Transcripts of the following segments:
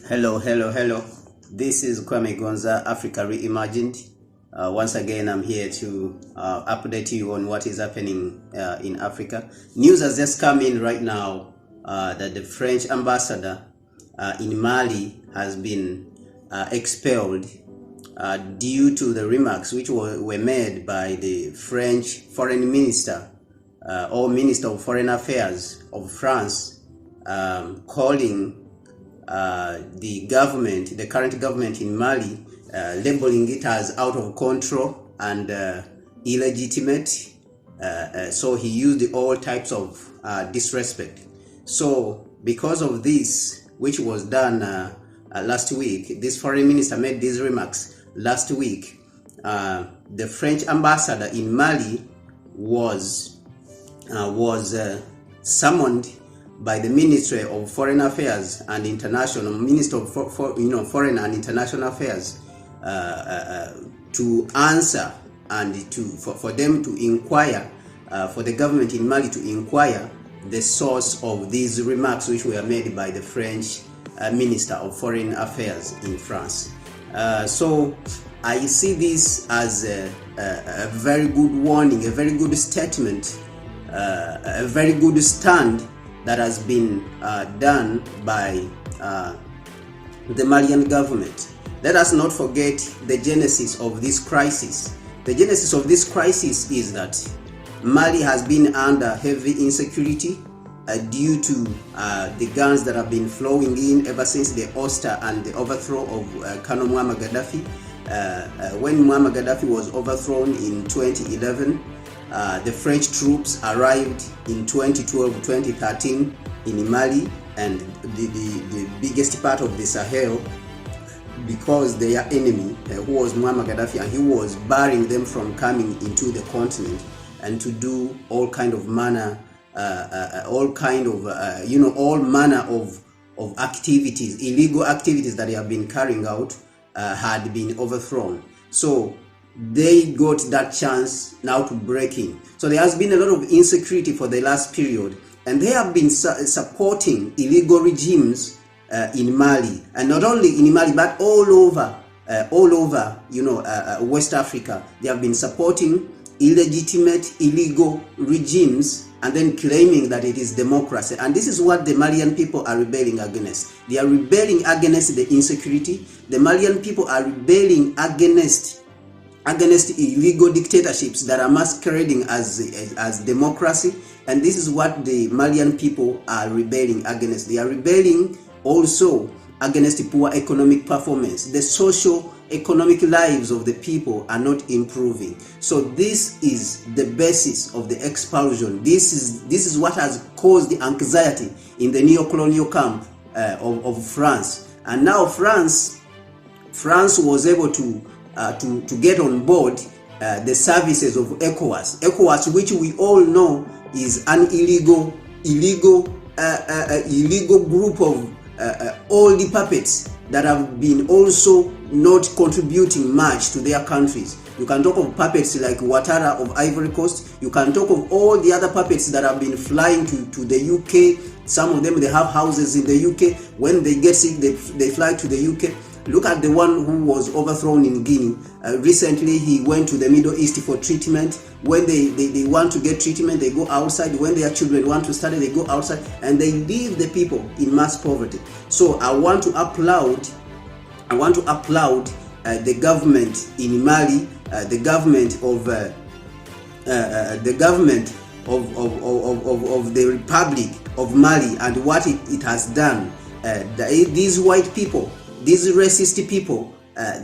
Hello. This is Kwame Gonza, Africa Reimagined. Once again, I'm here to update you on what is happening in Africa. News has just come in right now that the French ambassador in Mali has been expelled due to the remarks which were made by the French foreign minister or Minister of Foreign Affairs of France, calling the current government in Mali, labeling it as out of control and illegitimate. So he used all types of disrespect. So because of this, which was done last week, this foreign minister made these remarks last week. The French ambassador in Mali was summoned by the Ministry of Foreign Affairs and International Minister of Foreign and International Affairs to answer and for them to inquire, for the government in Mali to inquire the source of these remarks which were made by the French Minister of Foreign Affairs in France. So I see this as a very good warning, a very good statement, a very good stand that has been done by the Malian government. Let us not forget the genesis of this crisis. The genesis of this crisis is that Mali has been under heavy insecurity due to the guns that have been flowing in ever since the ouster and the overthrow of Colonel Muammar Gaddafi. When Muammar Gaddafi was overthrown in 2011, the French troops arrived in 2012-2013 in Mali and the biggest part of the Sahel, because their enemy, who was Muammar Gaddafi, and he was barring them from coming into the continent and to do all manner of activities, illegal activities that they have been carrying out, had been overthrown. So they got that chance now to break in. So there has been a lot of insecurity for the last period, and they have been supporting illegal regimes in Mali, and not only in Mali but all over West Africa. They have been supporting illegitimate, illegal regimes and then claiming that it is democracy. And this is what the Malian people are rebelling against. They are rebelling against the insecurity. The Malian people are rebelling against illegal dictatorships that are masquerading as democracy, and this is what the Malian people are rebelling against. They are rebelling also against the poor economic performance. The socio-economic lives of the people are not improving. So this is the basis of the expulsion. This is what has caused the anxiety in the neocolonial camp of France. And now France was able to get on board the services of ECOWAS, which we all know is an illegal group of all the puppets that have been also not contributing much to their countries. You can talk of puppets like Ouattara of Ivory Coast. You can talk of all the other puppets that have been flying to the UK. Some of them, they have houses in the UK. When they get sick, they fly to the UK. Look at the one who was overthrown in Guinea. Recently, he went to the Middle East for treatment. When they want to get treatment, they go outside. When their children want to study, they go outside, and they leave the people in mass poverty. So I want to applaud the government in Mali, the government of the Republic of Mali, and what it has done. These white people, these racist people,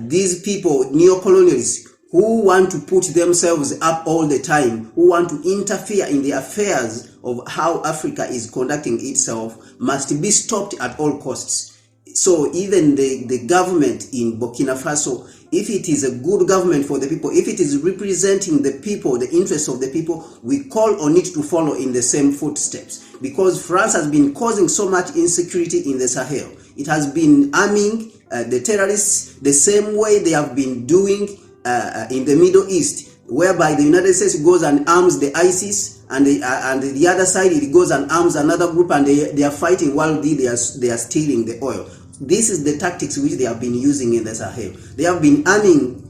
these people, neocolonialists, who want to put themselves up all the time, who want to interfere in the affairs of how Africa is conducting itself, must be stopped at all costs. So even the government in Burkina Faso, if it is a good government for the people, if it is representing the people, the interests of the people, we call on it to follow in the same footsteps. Because France has been causing so much insecurity in the Sahel. It has been arming the terrorists the same way they have been doing in the Middle East, whereby the United States goes and arms the ISIS, and the other side it goes and arms another group, and they are fighting while they are stealing the oil. This is the tactics which they have been using in the Sahel. They have been arming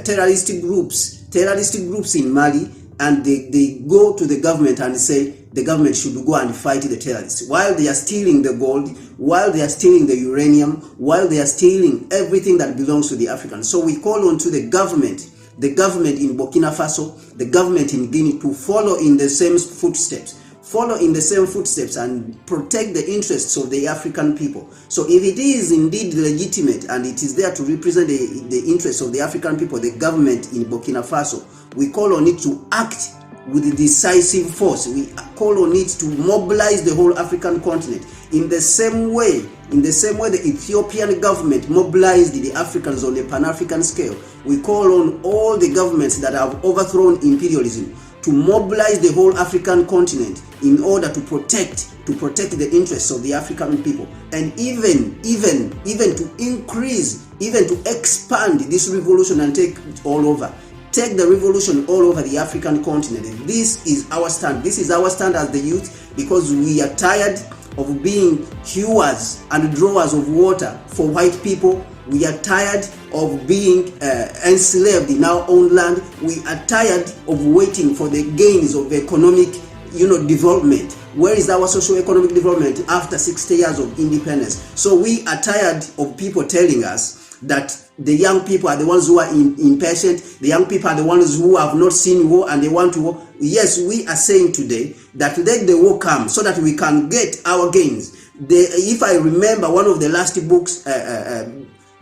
terroristic groups in Mali, and they go to the government and say the government should go and fight the terrorists, while they are stealing the gold, while they are stealing the uranium, while they are stealing everything that belongs to the Africans. So we call on to the government in Burkina Faso, the government in Guinea, to follow in the same footsteps. And protect the interests of the African people. So if it is indeed legitimate and it is there to represent the interests of the African people, the government in Burkina Faso, we call on it to act with decisive force. We call on it to mobilize the whole African continent in the same way the Ethiopian government mobilized the Africans on a Pan-African scale. We call on all the governments that have overthrown imperialism to mobilize the whole African continent in order to protect the interests of the African people, and even to increase, even to expand this revolution and take it all over. Take the revolution all over the African continent. This is our stand. This is our stand as the youth, because we are tired of being hewers and drawers of water for white people. We are tired of being enslaved in our own land. We are tired of waiting for the gains of economic, development. Where is our socio-economic development after 60 years of independence? So we are tired of people telling us that the young people are the ones who are impatient. The young people are the ones who have not seen war and they want to war. Yes, we are saying today that let the war come so that we can get our gains. If I remember one of the last books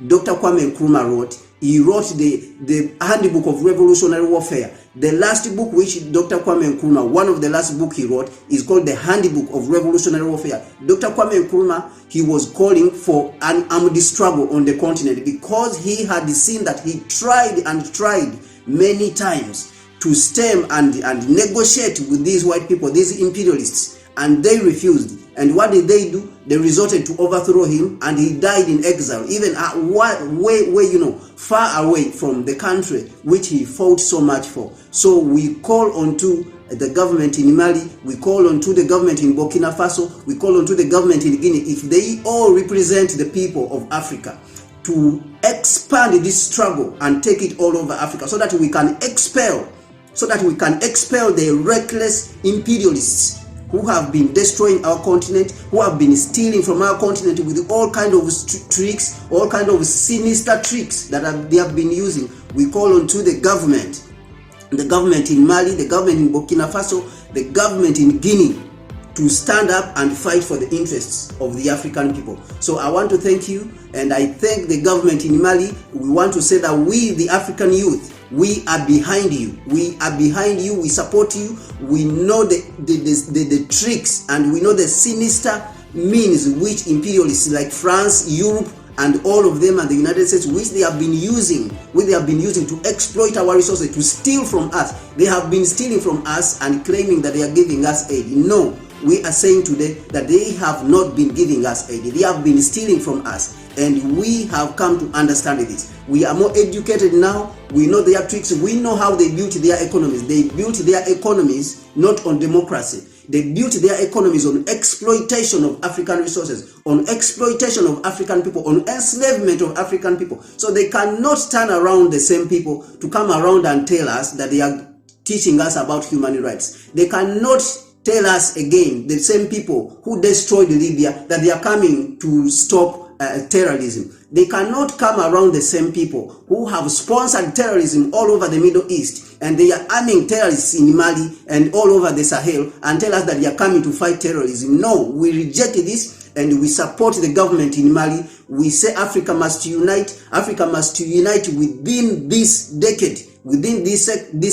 Dr. Kwame Nkrumah wrote, he wrote the Handbook of Revolutionary Warfare. The last book which Dr. Kwame Nkrumah, one of the last book he wrote, is called the Handbook of Revolutionary Warfare. Dr. Kwame Nkrumah, he was calling for an armed struggle on the continent, because he had seen that he tried many times to stem and negotiate with these white people, these imperialists, and they refused. And what did they do? They resorted to overthrow him, and he died in exile, even way, far away from the country which he fought so much for. So we call on to the government in Mali, we call on to the government in Burkina Faso, we call on to the government in Guinea, if they all represent the people of Africa, to expand this struggle and take it all over Africa, so that we can expel the reckless imperialists who have been destroying our continent, who have been stealing from our continent with all kind of tricks, all kind of sinister tricks that they have been using. We call on to the government in Mali, the government in Burkina Faso, the government in Guinea, to stand up and fight for the interests of the African people. So I want to thank you, and I thank the government in Mali. We want to say that we, the African youth, we are behind you. We are behind you. We support you. We know the tricks, and we know the sinister means which imperialists like France, Europe, and all of them, and the United States, which they have been using to exploit our resources, to steal from us. They have been stealing from us and claiming that they are giving us aid. No, we are saying today that they have not been giving us aid. They have been stealing from us. And we have come to understand this. We are more educated now. We know their tricks. We know how they built their economies. They built their economies not on democracy. They built their economies on exploitation of African resources, on exploitation of African people, on enslavement of African people. So they cannot turn around the same people to come around and tell us that they are teaching us about human rights. They cannot tell us again, the same people who destroyed Libya, that they are coming to stop terrorism. They cannot come around the same people who have sponsored terrorism all over the Middle East, and they are arming terrorists in Mali and all over the Sahel, and tell us that they are coming to fight terrorism. No, we reject this, and we support the government in Mali. We say Africa must unite. Africa must unite within this decade. Within this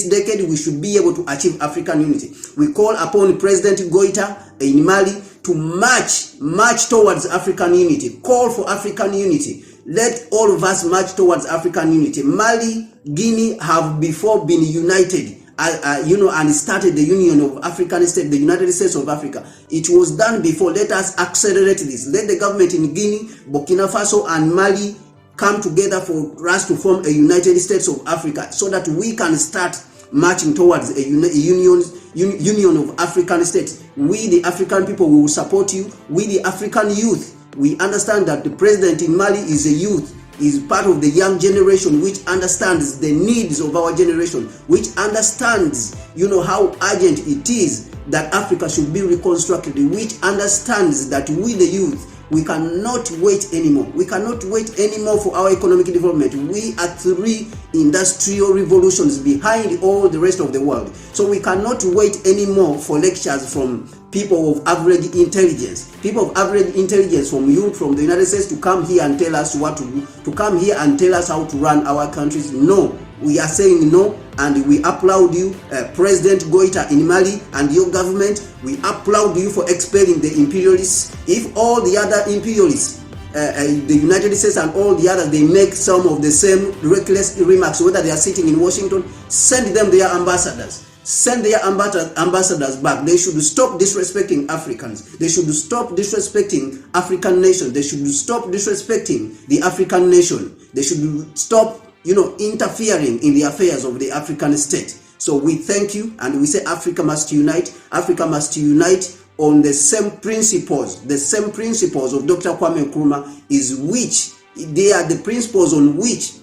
decade, we should be able to achieve African unity. We call upon President Goita in Mali to march towards African unity. Call for African unity. Let all of us march towards African unity. Mali, Guinea have before been united, and started the Union of African States, the United States of Africa. It was done before. Let us accelerate this. Let the government in Guinea, Burkina Faso, and Mali come together for us to form a United States of Africa, so that we can start marching towards a union of African states. We, the African people, will support you. We, the African youth, We understand that the president in Mali is a youth, is part of the young generation, which understands the needs of our generation, which understands, how urgent it is that Africa should be reconstructed, which understands that we, the youth, we cannot wait anymore. We cannot wait anymore for our economic development. We are 3 industrial revolutions behind all the rest of the world. So we cannot wait anymore for lectures from people of average intelligence. People of average intelligence from you, from the United States, to come here and tell us what to do, to come here and tell us how to run our countries. No, we are saying no, and we applaud you, President Goita in Mali and your government. We applaud you for expelling the imperialists. If all the other imperialists, the United States and all the others, they make some of the same reckless remarks, whether they are sitting in Washington, send them their ambassadors. Send their ambassadors back. They should stop disrespecting Africans. They should stop disrespecting African nations. They should stop disrespecting the African nation. They should stop, interfering in the affairs of the African state. So we thank you, and we say Africa must unite. Africa must unite on the same principles. The same principles of Dr. Kwame Nkrumah is which they are the principles on which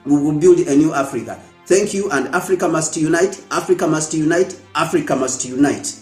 we will build a new Africa. Thank you, and Africa must unite. Africa must unite. Africa must unite.